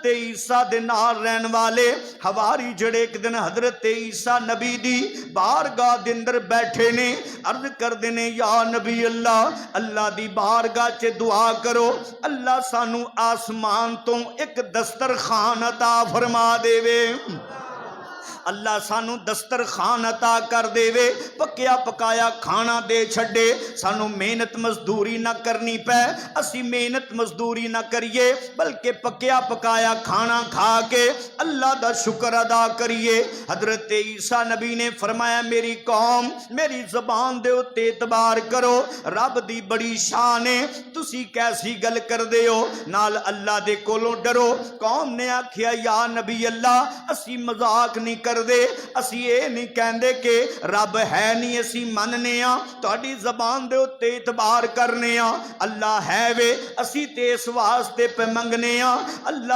ईसा दे नाल रहन वाले हवारी जड़े एक दिन हजरत ईसा नबी दी बारगाह दे अंदर बैठे ने, अर्ज करदे ने या नबी अल्लाह, अल्लाह दी बारगाह च दुआ करो अल्लाह सानू आसमान तो एक दस्तरखान अता फरमा देवे, अल्लाह सानू दस्तरखान अता कर देवे, पक्या पकाया खाना दे छड़े, सानू मेहनत मजदूरी ना करनी पै, असी मेहनत मजदूरी ना करिए बल्कि पक्या पकाया खाना खा के अल्लाह दा शुक्र अदा करिए। हजरत ईसा नबी ने फरमाया मेरी कौम मेरी जबान दे उत्ते एतबार करो, रब दी बड़ी शान है, तुसी कैसी गल करदे हो, नाल अल्लाह दे कोलों डरो। कौम ने आखिया या नबी अल्लाह असी मजाक नहीं कर दे, असी ये नहीं कहते कि रब है नहीं, असी मनने आ, तुहाडी जबान दे उत्ते इतबार करने आ, अल्लाह है वे, असी ते इस वास्ते पे मंगने आ। अल्लाह